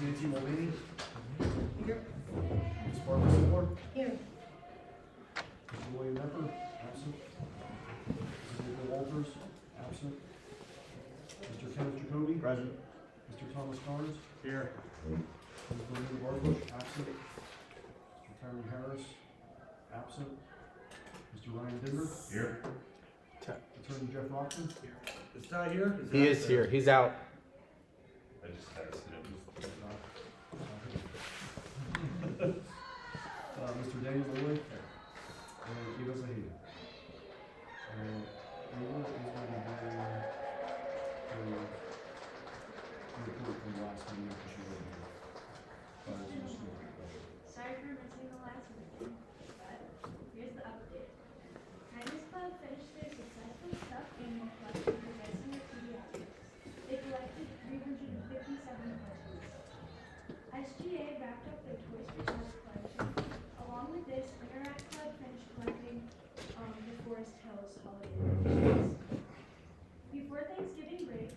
Nancy Mulvaney. Here. Ms. Barbara Seymour. Here. Mr. William Pepper, absent. Mrs. Nicole Walters, absent. Mr. Kenneth Jacoby. Present. Mr. Thomas Carnes. Here. Ms. Belinda Barbush, absent. Mr. Terry Harris, absent. Mr. Ryan Dinder. Here. Attorney Jeff Rockman. Is Ty here? He is here. He's out. I just texted him. Mr. Daniel Lloyd. And Eva Zahida. And Eva is going to do a report from last meeting because she wasn't here. Sorry for missing the last meeting, but here's the update. Kindness Club finished their successful stuffed animal collection for Geisinger Pediatrics. They collected 357 plushies. SGA wrapped up their Toys for Tots collection. Along with this, Interact Club finished collecting the Forest Hills holiday plushies. Before Thanksgiving break,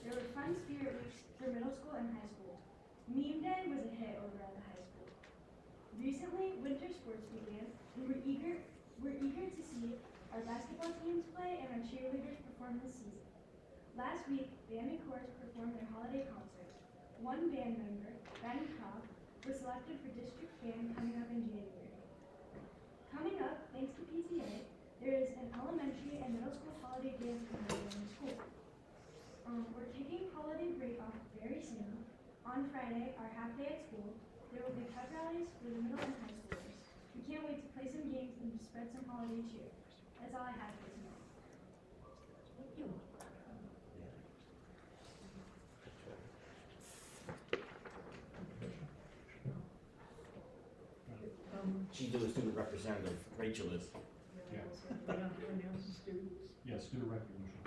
there were fun spirit weeks for middle school and high school. Meme Day was a hit over at the high school. Recently, winter sports began, and we're eager to see our basketball teams play and our cheerleaders perform this season. Last week, band and chorus performed their holiday concert. One band member, Ben Croft, was selected for district band coming up in January. Coming up, thanks to PTA, there is an elementary and middle school holiday dance program in the school. We're taking holiday break off very soon. On Friday, our half day at school, there will be pep rallies for the middle and high schoolers. We can't wait to play some games and to spread some holiday cheer. That's all I have for tonight. Thank you. She's the student representative. Rachel is. Yeah. Yes, student recognition.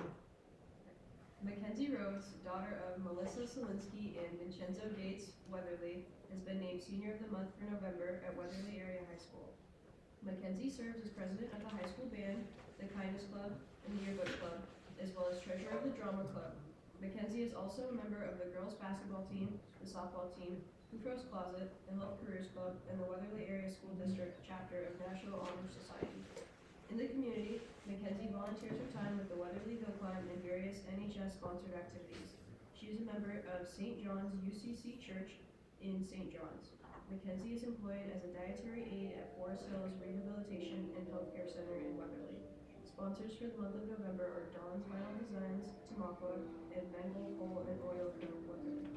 Mackenzie Rhodes, daughter of Melissa Solinsky and Vincenzo Gates Weatherly, has been named Senior of the Month for November at Weatherly Area High School. Mackenzie serves as president of the high school band, the Kindness Club, and the Yearbook Club, as well as treasurer of the Drama Club. Mackenzie is also a member of the girls basketball team, the softball team, Kufros Closet, and Love Careers Club, and the Weatherly Area School District chapter of National Honor Society. In the community, Mackenzie volunteers her time with the Weatherly Hill Climb and various NHS-sponsored activities. She is a member of St. John's UCC Church in St. John's. Mackenzie is employed as a dietary aide at Forest Hills Rehabilitation and Healthcare Center in Weatherly. Sponsors for the month of November are Dawn's Vinyl Designs, Tamaqua, and Mangle Coal and Oil from Weatherly.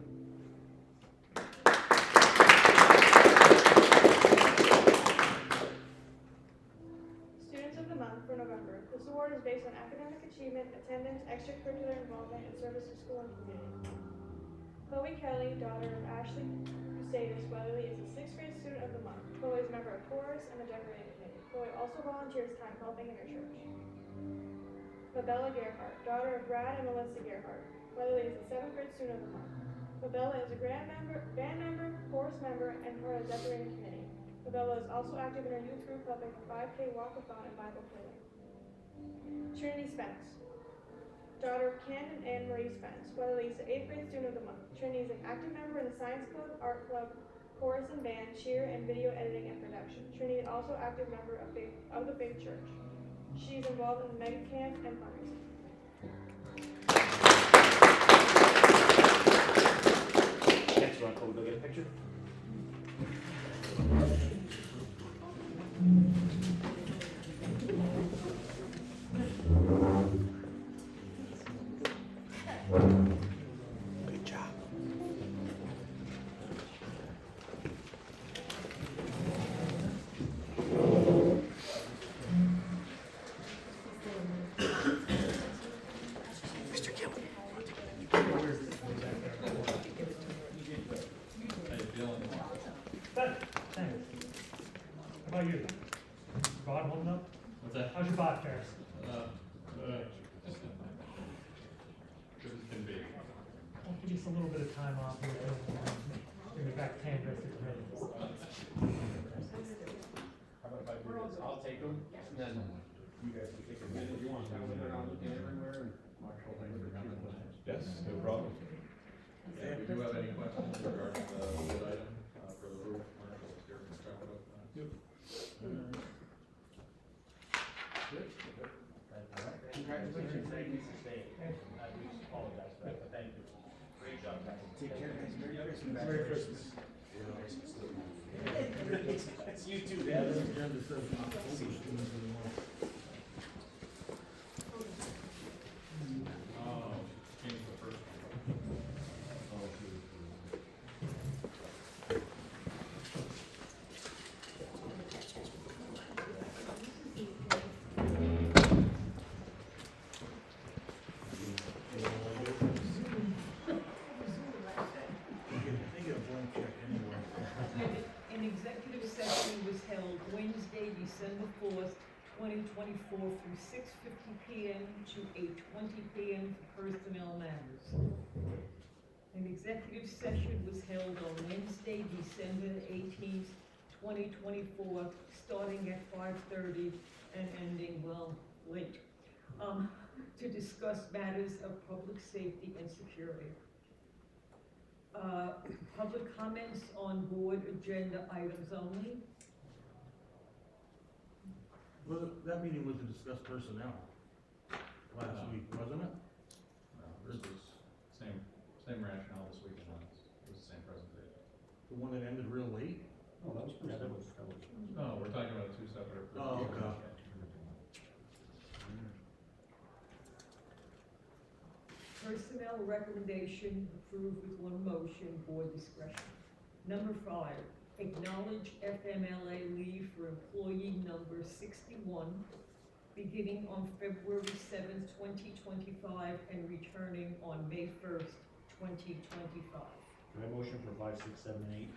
Students of the Month for November. This award is based on academic achievement, attendance, extracurricular involvement, and service to school and community. Chloe Kelly, daughter of Ashley Crusaders Weatherly, is a 6th grade student of the month. Chloe is a member of chorus and the decorating committee. Chloe also volunteers time helping in her church. Fabella Gerhardt, daughter of Brad and Melissa Gerhardt. Weatherly is a 7th grade student of the month. Fabella is a band member, chorus member, and part of the decorating committee. Fabella is also active in her youth group helping with 5K walkathon and Bible cleaning. Trinity Spence, daughter of Ken and Anne Marie Spence. Weatherly is the 8th grade student of the month. Trinity is an active member in the Science Club, Art Club, chorus and band, cheer, and video editing and production. Trinity is also active member of the Faith Church. She is involved in the mega camp and fundraising. Next one, can we go get a picture? Good job. Mr. Gill. Thanks. How about you? Bod holding up? What's that? How's your bod, Ferris? Good as can be. I'll give you just a little bit of time off here. Bring you back 10 rest of the minutes. How about if I do this? I'll take them, and then you guys can take a minute. You want to go around looking everywhere and marshal things around the place? Yes, no problem. Yeah, do have any questions regarding the bid item, for the roof, Marshall, if you're constructive of that? Yep. Good. Congratulations, thank you for staying. I do apologize for that, but thank you. Great job, guys. Take care, guys. Merry Christmas. Merry Christmas. It's you too, Dad. Oh, change the first one. An executive session was held Wednesday, December 4th, 2024 through 6:50 PM to 8:20 PM for personnel matters. An executive session was held on Wednesday, December 18th, 2024, starting at 5:30 and ending, well, late, to discuss matters of public safety and security. Public comments on board agenda items only. Well, that meeting was to discuss personnel last week, wasn't it? No, this was same rationale this week as last, it was the same presentation. The one that ended real late? Oh, that was pretty. Yeah, that was. No, we're talking about two separate. Oh, okay. Personnel recommendation approved with one motion, board discretion. Number 5, acknowledge FMLA leave for employee number 61, beginning on February 7th, 2025, and returning on May 1st, 2025. Can I motion for 5, 6, 7, 8?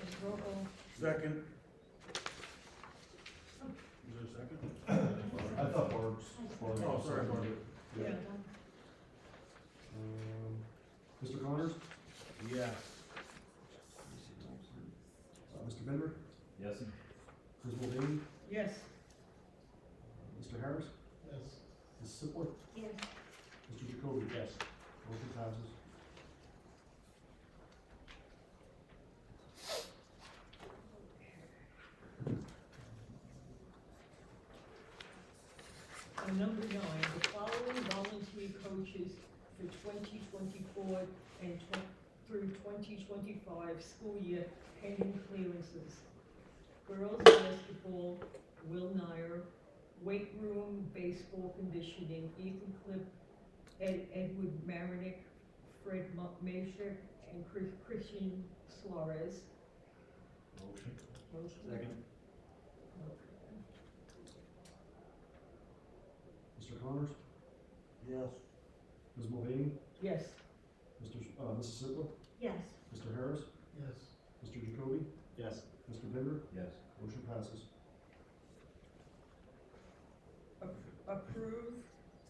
And roll call. Second. Is there a second? I thought Barb's. Oh, sorry, Barb. Yeah. Mr. Connors? Yes. Mr. Bender? Yes. Ms. Mulvaney? Yes. Mr. Harris? Yes. Ms. Sipler? Yes. Mr. Jacoby? Yes. Motion passes. Number 9, the following volunteer coaches for 2024 and through 2025 school year pending clearances. Girls basketball, Will Nyer. Weight room, baseball conditioning, Ethan Clip, Edward Marinick, Fred Mashek, and Christian Suarez. Motion. Motion. Second. Okay. Mr. Connors? Yes. Ms. Mulvaney? Yes. Mrs. Sipler? Yes. Mr. Harris? Yes. Mr. Jacoby? Yes. Mr. Bender? Yes. Motion passes. Approve,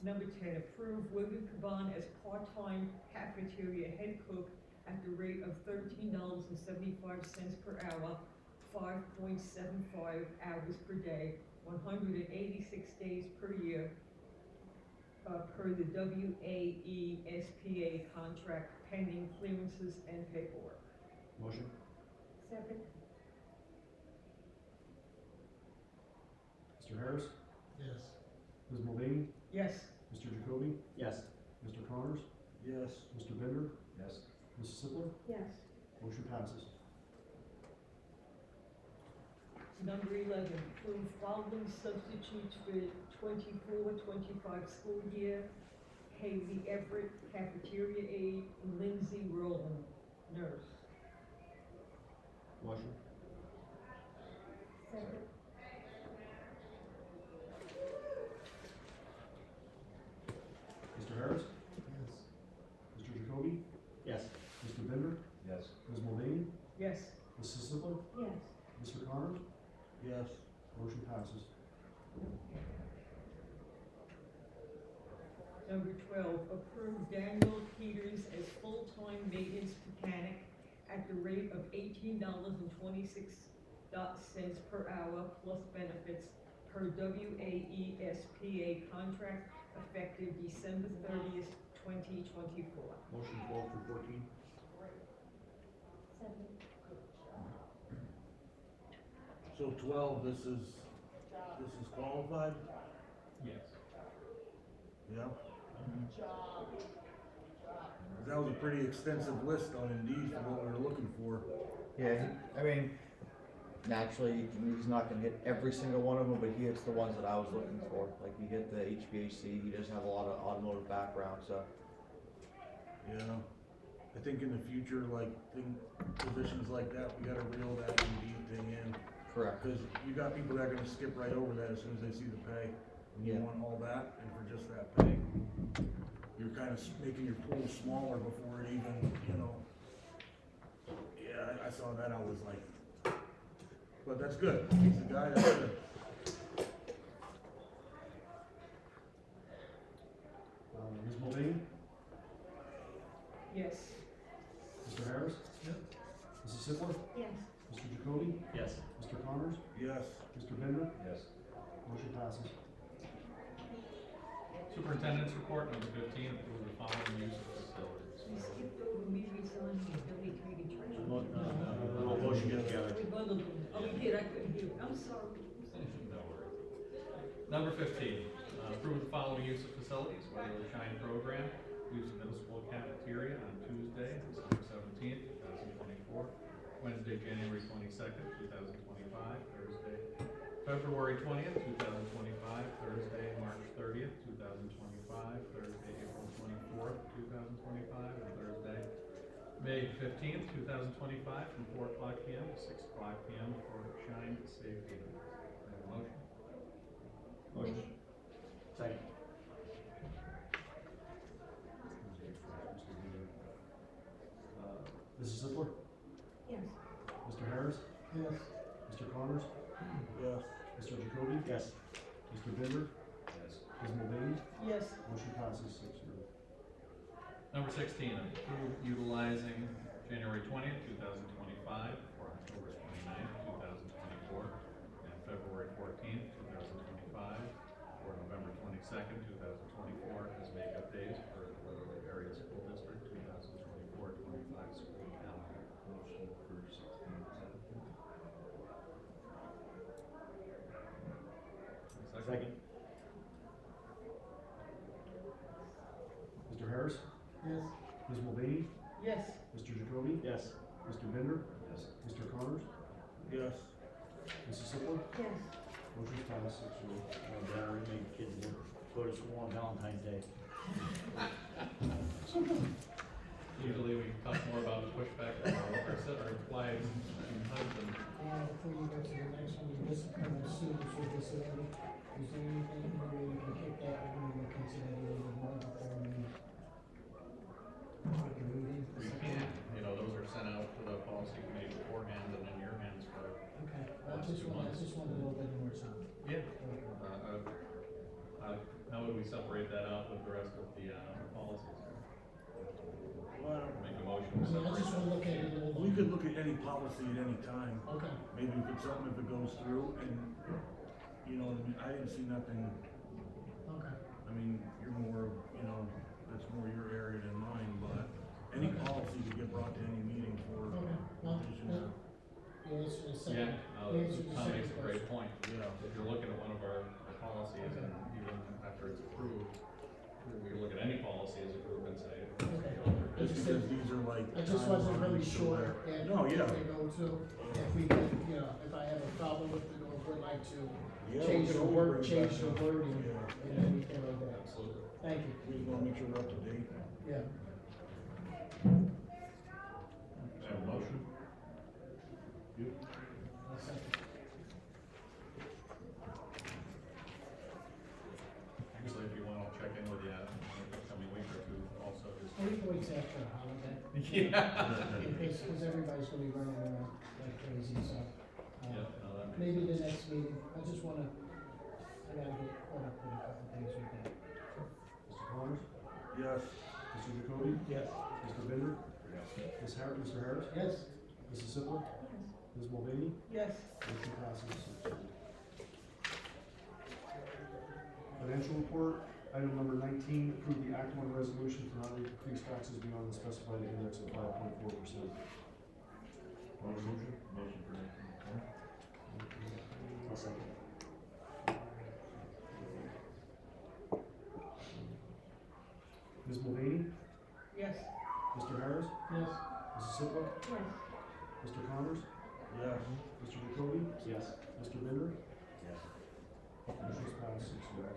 number 10, approve William Caban as part-time cafeteria head cook at the rate of $13.75 per hour, 5.75 hours per day, 186 days per year, per the WAESPA contract pending clearances and paperwork. Motion? Second. Mr. Harris? Yes. Ms. Mulvaney? Yes. Mr. Jacoby? Yes. Mr. Connors? Yes. Mr. Bender? Yes. Mrs. Sipler? Yes. Motion passes. Number 11, approve following substitutes for 24-25 school year. Haley Everett, cafeteria aide, Lindsay Rowland, nurse. Motion. Second. Mr. Harris? Yes. Mr. Jacoby? Yes. Mr. Bender? Yes. Ms. Mulvaney? Yes. Mrs. Sipler? Yes. Mr. Connors? Yes. Motion passes. Number 12, approve Daniel Peters as full-time maintenance mechanic at the rate of $18.26 cents per hour plus benefits per WAESPA contract effective December 30th, 2024. Motion 12 through 14. Second. So 12, this is qualified? Yes. Yeah. 'Cause that was a pretty extensive list on Indeed for what we were looking for. Yeah, I mean, naturally, he's not gonna hit every single one of them, but he hits the ones that I was looking for. Like, he hit the HVAC, he does have a lot of automotive background, so. Yeah. I think in the future, like, positions like that, we gotta reel that Indeed thing in. Correct. Cause you got people that are gonna skip right over that as soon as they see the pay. And you Yeah. want all that, and for just that pay, you're kinda making your pool smaller before it even, you know. Yeah, I saw that, I was like, but that's good. He's the guy, that's good. Ms. Mulvaney? Yes. Mr. Harris? Yep. Mrs. Sippler? Yes. Mr. Jacoby? Yes. Mr. Connors? Yes. Mr. Bender? Yes. Motion passes. Superintendent's report number 15, approve the following use of facilities. We skipped over Mary's on the Billy Committee Treasurer. Motion together. We bundled them. Oh, we did, I couldn't hear. I'm sorry. No worries. Number 15, approve the following use of facilities, whether the Shine program, use the middle school cafeteria on Tuesday, December 17th, 2024, Wednesday, January 22nd, 2025, Thursday, February 20th, 2025, Thursday, March 30th, 2025, Thursday, April 24th, 2025, and Thursday, May 15th, 2025, from 4 o'clock p.m. to 6 o'clock p.m. for Shine Safety. May I have a motion? Motion. Second. Mrs. Sippler? Yes. Mr. Harris? Yes. Mr. Connors? Yes. Mr. Jacoby? Yes. Mr. Bender? Yes. Ms. Mulvaney? Yes. Motion passes 6-0. Number 16, approve utilizing January 20th, 2025 for October 29th, 2024, and February 14th, 2025 for November 22nd, 2024 as makeup days for the Weatherly Area School District 2024-25 school calendar. Motion for 16 and 17. Second. Mr. Harris? Yes. Ms. Mulvaney? Yes. Mr. Jacoby? Yes. Mr. Bender? Yes. Mr. Connors? Yes. Mrs. Sippler? Yes. Motion passes 6-0. Barry made kids go to school on Valentine's Day. Usually we talk more about the pushback than our wives and husbands. Before you go to the next one, the discipline of students with disability, is there anything where you can kick that, we're gonna look into that a little bit more before we take a meeting? We can, those are sent out to the policy committee beforehand and in your hands for, Okay, I just want a little bit more time. yeah. How would we separate that out with the rest of the policies? Well, Make a motion I to mean, I separate. just wanna look at it a little we bit. could look at any policy at any time. Okay, Maybe if it's something, if it goes through and, I didn't see nothing. okay. I mean, you're more, that's more your area than mine, but any policy could get brought to any meeting for Okay, well, revision or, yeah, it's the Yeah, second. Answer the Tom makes second a great question. point. yeah. If you're looking at one of our policies and even after it's approved, we look at any policy as a group and say, Okay. Just because these are like. I just wasn't really timelines to sure where- if No, yeah. they go to, if we can, if I have a problem with it or would like to Yeah, change we the can word, always change bring the it back up. wording Yeah. and anything like that. absolutely. Thank you, We just wanna make sure we're up to date. yeah. Have a motion? I'll second. Actually, if you want, I'll check in with you in the coming week or two also. I think wait after the holiday. Yeah. Because everybody's gonna be running around like crazy, so. Yeah, no, that makes Maybe sense. the next meeting, I just wanna, I gotta get caught up with a couple things with that. Mr. Connors? Yes. Mr. Jacoby? Yes. Mr. Bender? Mr. Harris? Yes? Mrs. Sippler? Ms. Mulvaney? Yes. Motion passes 6-0. Financial report, item number 19, approve the Act 1 resolution to not increase taxes beyond the specified index of 5.4%. Motion for nineteen. I'll second. Ms. Mulvaney? Yes. Mr. Harris? Yes. Mrs. Sipla? Yes. Mr. Connors? Yes. Mr. Jacoby? Yes. Mr. Bender? Yes. Motion's passed 6-0.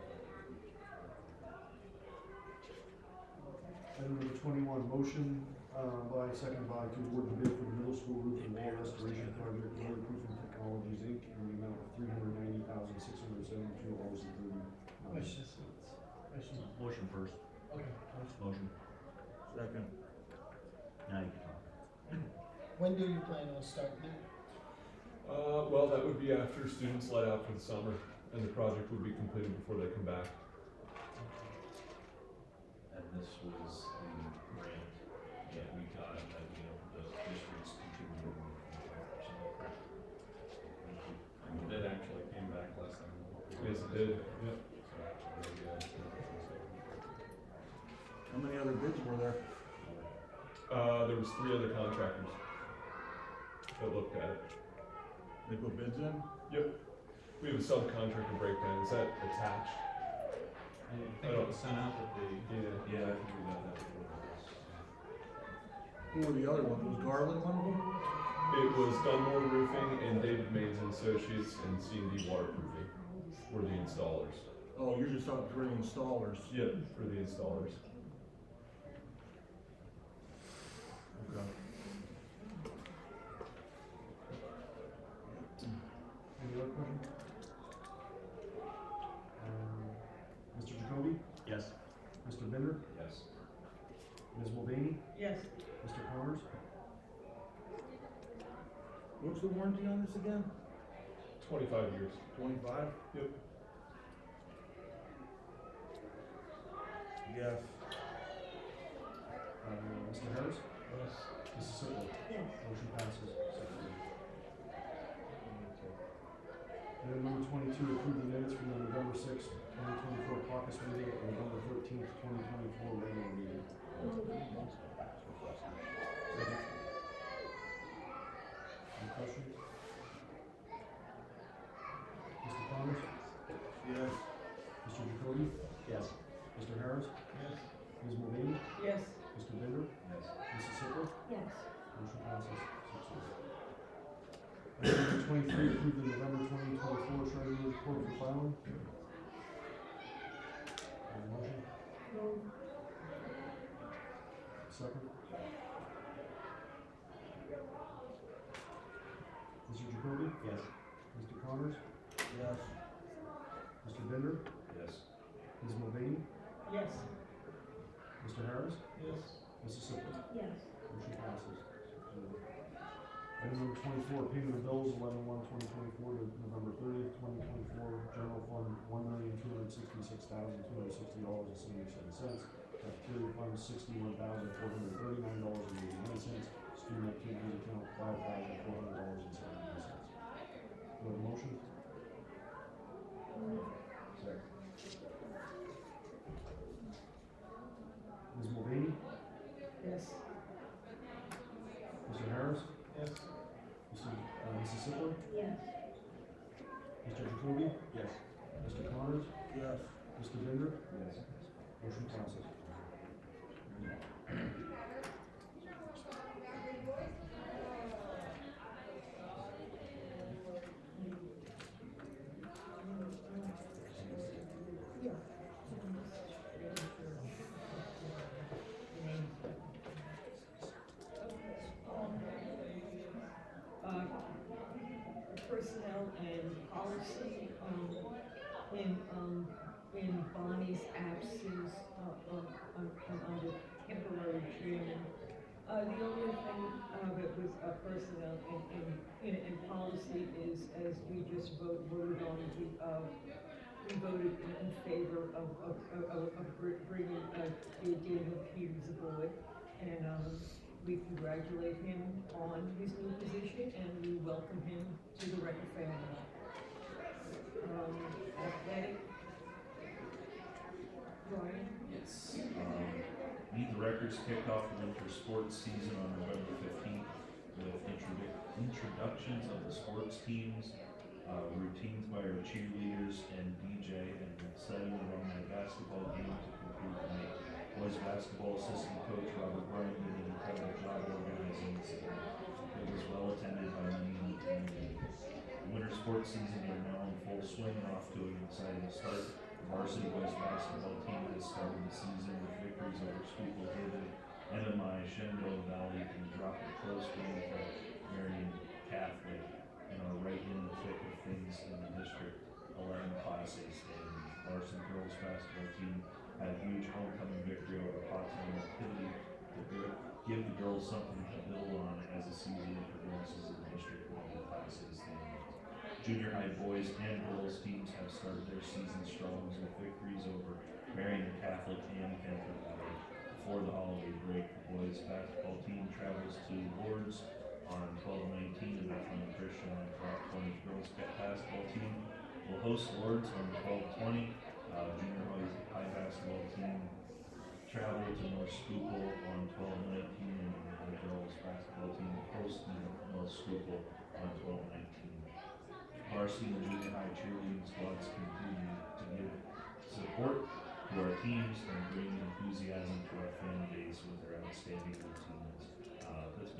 Item number 21, motion second by to award the bid for the middle school roof and wall restoration project, Waterproofing Technologies, Inc., in the amount of $390,672.30. Question. Motion first. Okay. Motion. Second. Now you can talk. When do you plan on starting it? Well, that would be after students let out for the summer, and the project would be completed before they come back. And this was the grant that we got, the districts contributing 25%. And the bid actually came back less than what we. Yes, it did. Yep. How many other bids were there? There was 3 other contractors that looked at it. They put bids in? Yep. We have a subcontractor breakdown. Is that attached? I think it was sent out with the. Yeah, I think we got that before this. Who were the other ones? Was Garland one of them? It was Dunmore Roofing and David Mays and Associates and C&D Waterproofing were the installers. Oh, you're just talking for the installers. Yep, for the installers. Okay. Any other questions? Mr. Jacoby? Yes. Mr. Bender? Yes. Ms. Mulvaney? Yes. Mr. Connors? What's the warranty on this again? 25 years. 25? Yep. Yes. Mr. Harris? Yes. Mrs. Sipla? Yes. Motion passes 6-0. Item number 22, approve the minutes from the November 6th, 2024 caucus meeting and November 13th, 2024 regular meeting. Second. Any questions? Mr. Connors? Yes. Mr. Jacoby? Yes. Mr. Harris? Yes. Ms. Mulvaney? Yes. Mr. Bender? Yes. Mrs. Sipla? Yes. Motion passes 6-0. Item number 23, approve the November 2024 treasury report for filing. Motion? Second. Mr. Jacoby? Yes. Mr. Connors? Yes. Mr. Bender? Yes. Ms. Mulvaney? Yes. Mr. Harris? Yes. Mrs. Sipla? Yes. Motion passes 6-0. Item number 24, payment of bills 11/1/2024 to November 30th, 2024, general fund $1,266,260.77. Cafeteria fund $61,439.89. Student activities account $5,400.79. Do I have a motion? Second. Ms. Mulvaney? Yes. Mr. Harris? Yes. Mrs. Sipler? Yes. Mr. Jacoby? Yes. Mr. Connors? Yes. Mr. Bender? Yes. Motion passes. Personnel and policy, in Bonnie's absence, under temporary chairman. The only thing, that was, personnel in policy is, as we just voted on, we voted in favor of bringing, Daniel Peters aboard. And, We congratulate him on his new position and we welcome him to the Record family. Athletic. Brian? Yes. Meet the Records kicked off the winter sports season on November 15th with introductions of the sports teams, routines by our cheerleaders and DJ, and an exciting alumni basketball game to conclude the night. Boys basketball assistant coach Robert Bryant did an incredible job organizing this event. It was well attended by many in the community. The winter sports season are now in full swing, off to an exciting start. The varsity boys basketball team has started the season with victories over Schuylkill Haven, MMI, Shenandoah Valley, and dropped a close game to Marion Catholic, and are right in the thick of things in the District 11 classes. And varsity girls basketball team had a huge homecoming victory over Potsdam Activity to give the girls something to build on as the season progresses in the District 11 classes. The junior high boys and girls teams have started their season strong with victories over Marion Catholic and Kentford Valley. Before the holiday break, the boys basketball team travels to Lourdes on 12/19 and Bethlehem Christian on 12/20. Girls basketball team will host Lourdes on 12/20. Junior high basketball team travel to North Schuylkill on 12/19, and the girls basketball team will host North Schuylkill on 12/19. Varsity and junior high cheerleading squads continue to give support to our teams and bring enthusiasm to our fan base with their outstanding routines. It's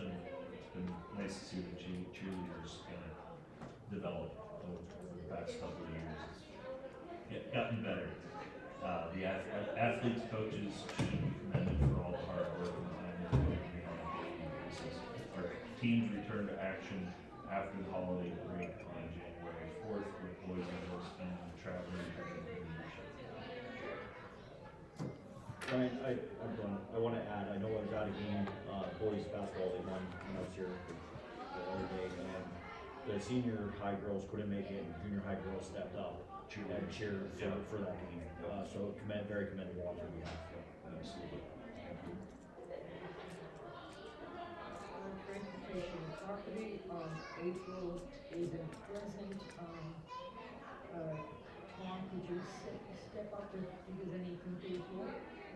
been nice to see the cheerleaders kind of develop over the past couple of years. It's gotten better. The athletes, coaches should be commended for all the hard work and time they're putting in on a daily basis. Our teams return to action after the holiday break on January 4th with boys and girls team traveling to Brian, I want to add, I know I was at a game, boys basketball, they won when I was here the other day, and the senior high girls couldn't make it, and junior high girls stepped up and cheered for that game. So very commendable on their behalf. absolutely. Transportation and property, April isn't present, Tom, could you step up if there's anything to report?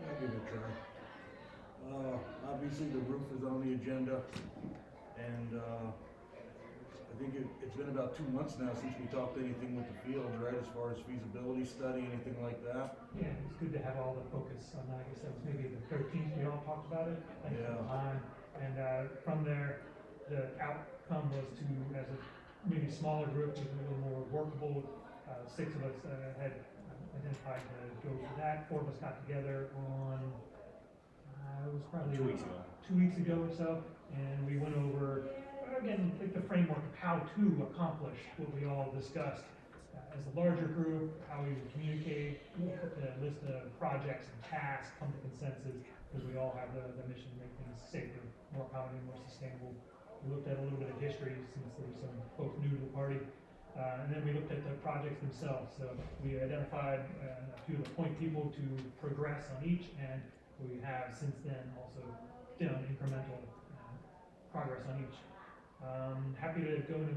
I'll give it a try. Obviously the roof is on the agenda, and, I think it's been about 2 months now since we talked anything with the field, right, as far as feasibility study, anything like that. Yeah, it's good to have all the focus on that. I guess that was maybe the 13th we all talked about it. Yeah. And from there, the outcome was to, as a maybe smaller group, make it a little more workable. 6 of us had identified to go for that. 4 of us got together on, it was probably 2 weeks ago. 2 weeks ago or so, and we went over, again, like the framework of how to accomplish what we all discussed. As a larger group, how we would communicate, put the list of projects and tasks, come to consensus, because we all have the mission to make things safer, more accommodating, more sustainable. We looked at a little bit of history since there were some folks new to the party. And then we looked at the projects themselves. So we identified a few of the point people to progress on each, and we have since then also done incremental progress on each. Happy to go into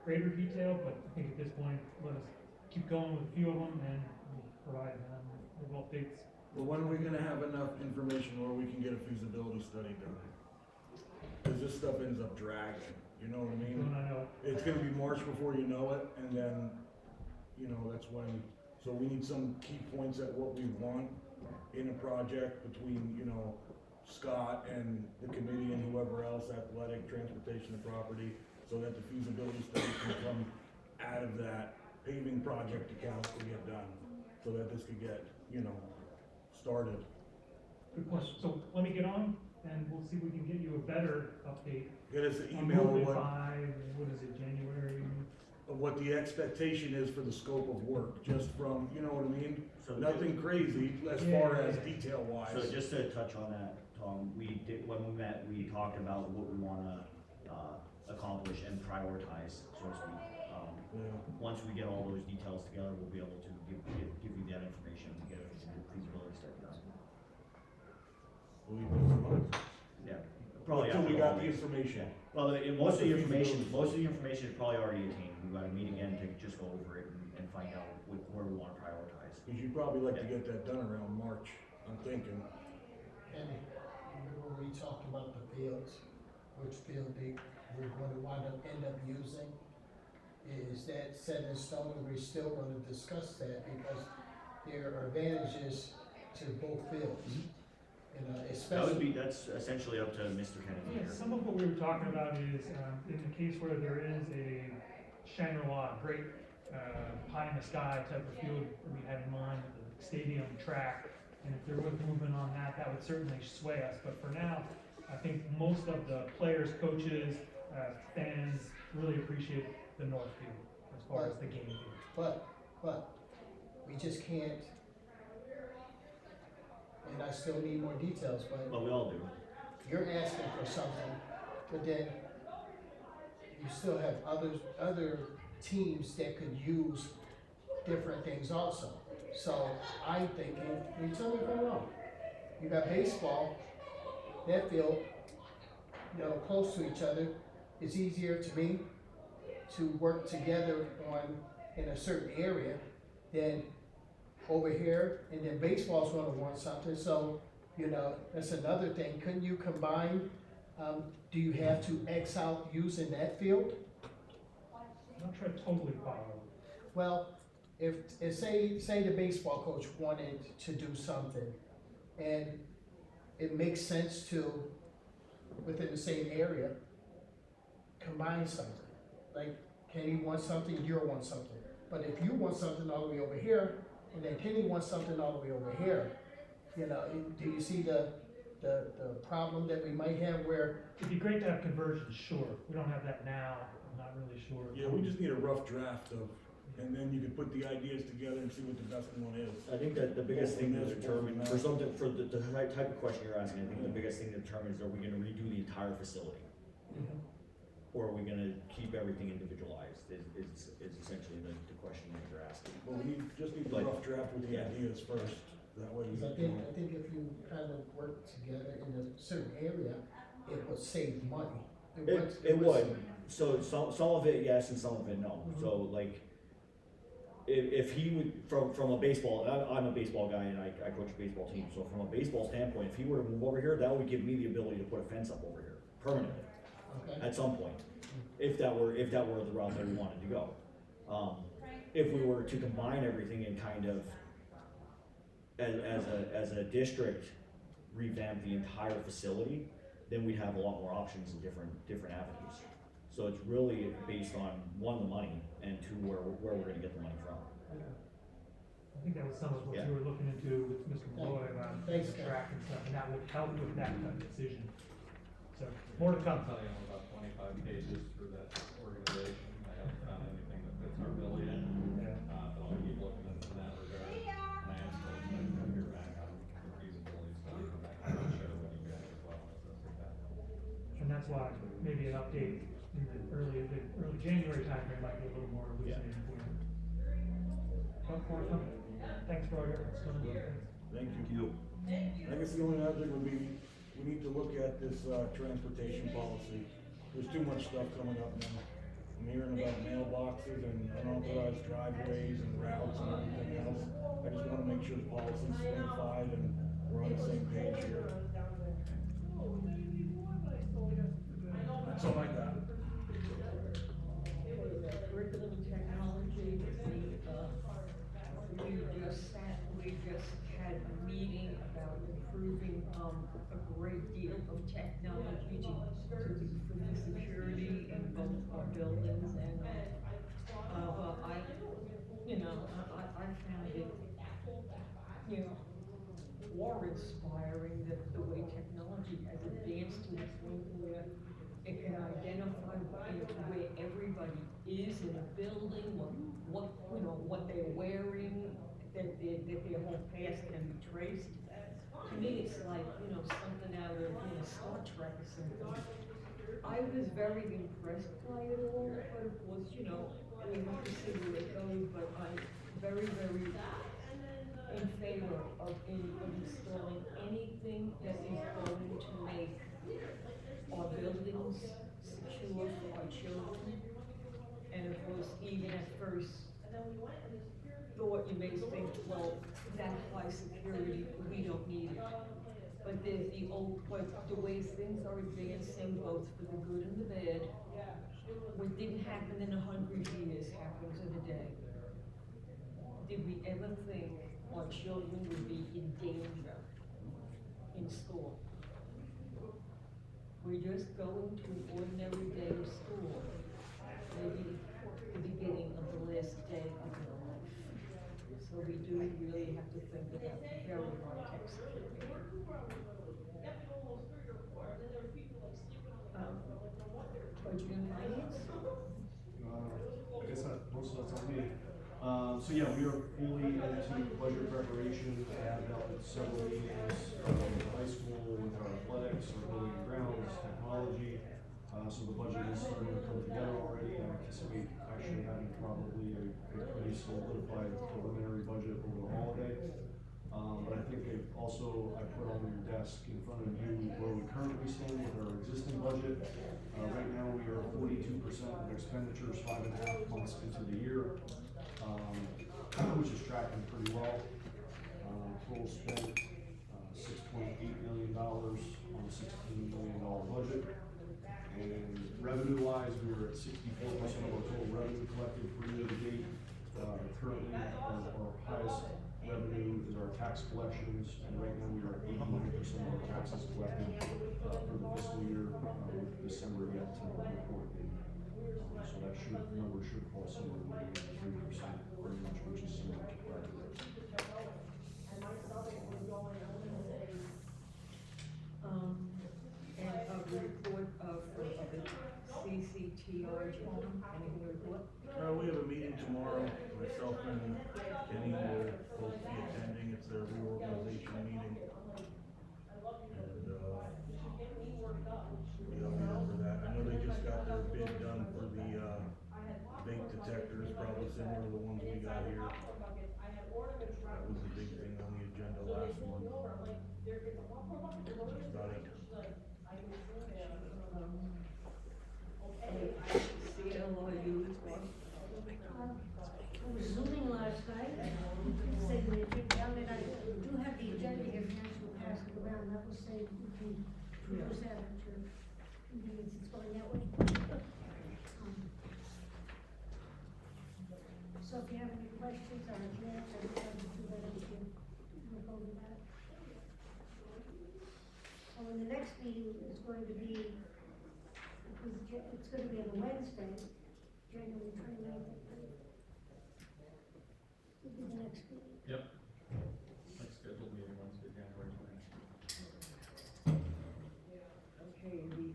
greater detail, but I think at this point, let us keep going with a few of them and we'll provide little updates. Well, when are we gonna have enough information where we can get a feasibility study done? Cause this stuff ends up dragging, you know what I mean? When I know it. It's gonna be March before you know it, and then, you know, that's when, so we need some key points at what we want in a project between, you know, Scott and the committee and whoever else, athletic, transportation and property, so that the feasibility study can come out of that paving project account to get done, so that this could get, you know, started. Good question. So let me get on and we'll see if we can get you a better update. Get us an on email movement of by, what is it, January? what the expectation is for the scope of work, just from, you know what I mean? So Nothing crazy as far as detail wise. So just to touch on that, Tom, when we met, we talked about what we wanna, accomplish and prioritize, so to speak. Once we get all those details together, we'll be able to give you that information and get a feasibility study done. Will you put some on? Yeah, Probably until we after got all the this. information. Well, most What's of the the information, feasibility? most of the information is probably already attained, we've got to meet again to just go over it and find out where we wanna prioritize. Cause you'd probably like to get that done around March, I'm thinking. And remember we talked about the fields, which field we're going to end up using? Is that set in stone, and we're still gonna discuss that because there are advantages to both fields. You know, especially. That's essentially up to Mr. Kennedy Yeah, here. some of what we were talking about is, in the case where there is a Shangri-La, great, pie in the sky type of field that we had in mind, the stadium track, and if there was movement on that, that would certainly sway us, but for now, I think most of the players, coaches, fans really appreciate the north field as far as the game field. But, we just can't, and I still need more details, but Well, we all do. you're asking for something, but then you still have other teams that could use different things also. So I'm thinking, you tell me if I'm wrong. You got baseball, that field, you know, close to each other. It's easier to me to work together in a certain area than over here, and then baseball's gonna want something, so, you know, that's another thing. Couldn't you combine, do you have to X out using that field? I'm not sure I totally follow. Well, if say the baseball coach wanted to do something, and it makes sense to, within the same area, combine something. Like, Kenny wants something, you want something. But if you want something all the way over here, and then Kenny wants something all the way over here, you know, do you see the problem that we might have where? It'd be great to have conversions, sure. We don't have that now, I'm not really sure. Yeah, we just need a rough draft of, and then you can put the ideas together and see what the best one is. I think that the biggest thing to determine, for something, for the type of question you're asking, I think the biggest thing to determine is, are we gonna redo the entire facility? Or are we gonna keep everything individualized, is essentially the question that you're asking. Well, we just need the Like, rough draft with the yeah. ideas first, that way. Because I think if you kind of work together in a certain area, it would save money. It would, so some of it yes and some of it no, so like, if he would, from a baseball, I'm a baseball guy and I coach a baseball team, so from a baseball standpoint, if he were to move over here, that would give me the ability to put a fence up over here, permanently, Okay. at some point, if that were the route that we wanted to go. If we were to combine everything and kind of, as a district, revamp the entire facility, then we'd have a lot more options and different avenues. So it's really based on, one, the money, and two, where we're gonna get the money from. I think that was some of what Yeah. you were looking into with Mr. Malloy about the Thanks, Ken. track and stuff, and that would help with that kind of decision. So, more to come. I'll tell you, I'm about 25 pages through that organization. I haven't found anything that fits our bill yet. But I'll keep looking into that regard. And I am still expecting to hear back on the feasibility study from that. I'll share with you guys as well as this is happening. And that's why maybe an update in the early January timeframe might be a little more elucidating for you. But more to come. Thanks for all your efforts, Tony. Thank you. I guess the only other thing would be, we need to look at this, transportation policy. There's too much stuff coming up now. I'm hearing about mailboxes and unauthorized driveways and routes and everything else. I just wanna make sure the policy's solidified and we're on the same page here. That's all I got. Curriculum and technology, we just had a meeting about improving, a great deal of technology for the security in both our buildings and, well, I found it, more inspiring that the way technology has advanced to the point where it can identify where everybody is in a building, what they're wearing, that their whole past can be traced. To me, it's like, something out of, Star Trek or something. I was very impressed by it all, but of course, we have to see where it goes, but I'm very, very in favor of installing anything that is going to make children. And of course, even at first thought, you may think, well, that high security, we don't need it. But there's the way things are advancing, both for the good and the bad. What didn't happen in 100 years happens in a day. Did we ever think our children would be in danger in school? We're just going to an ordinary day of school, maybe the beginning of the last day of their life. So we do really have to think about very high-tech security. Budget and finance? I guess most of that's on me. So yeah, we are fully into budget preparation. I have dealt with several meetings, high school with our athletics, our building and grounds, technology. So the budget is starting to come together already. I anticipate actually having probably a pretty solidified preliminary budget over the holiday. But I think I put on your desk in front of you where we currently stand with our existing budget. Right now, we are 42% of expenditures, 5.5 months into the year, which is tracking pretty well. Total spent, $6.8 million on a $16 million budget. And revenue-wise, we were at 64% of our total revenue collected for year to date. Currently, our highest revenue is our tax collections, and right now we are at 89% of our taxes collected for the fiscal year, with December yet to report. So that number should fall somewhere around 3% range, which is similar to prior years. And a report from the CCTR, John, anything to report? We have a meeting tomorrow, myself and Kenny will both be attending, it's their reorganization meeting. And, yeah, I'll be over that. I know they just got their bid done for the, vape detectors, probably similar to the ones we got here. That was the big thing on the agenda last month. That's about it. CLIU report. I was zooming last night, signature down, and I do have the agenda here, if you guys will pass it around, that will say we can use that at your convenience, it's going that way. So if you have any questions or comments, I would have to do that, we can look over that. So in the next meeting is going to be, it's going to be on Wednesday, January 29th, I believe. Will be the next meeting. Yep. Next scheduled meeting Wednesday, January 29th. Okay, the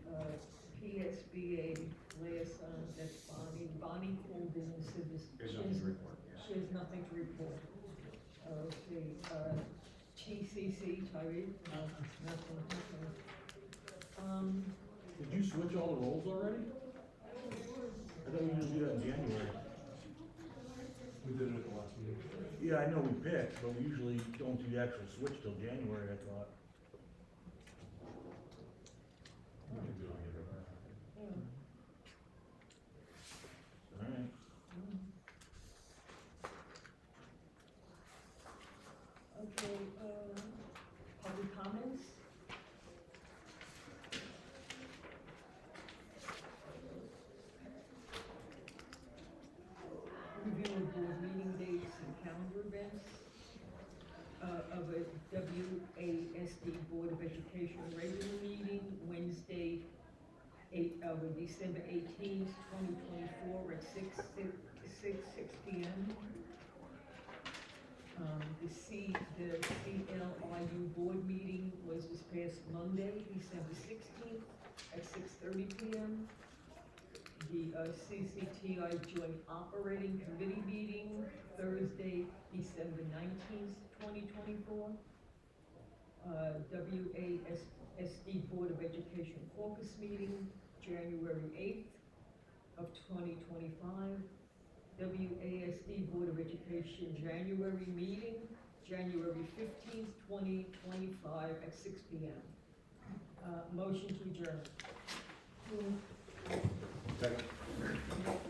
PSBA liaison, that's Bonnie. Bonnie called in and said this. She has nothing to report. Okay, TCC, Tyree, nothing. Did you switch all the roles already? I thought we usually do that in January. We did it at the last meeting. Yeah, I know we picked, but we usually don't do the actual switch till January, I thought. We can do it again. Alright. Okay, public comments? Review of board meeting dates and calendar events of a WASD Board of Education regular meeting, Wednesday, December 18th, 2024 at 6 p.m. The CLIU board meeting was this past Monday, December 16th at 6:30 p.m. The CCTI Joint Operating Committee meeting, Thursday, December 19th, 2024. WASD Board of Education caucus meeting, January 8th of 2025. WASD Board of Education January meeting, January 15th, 2025 at 6 p.m. Motion to adjourn. Second.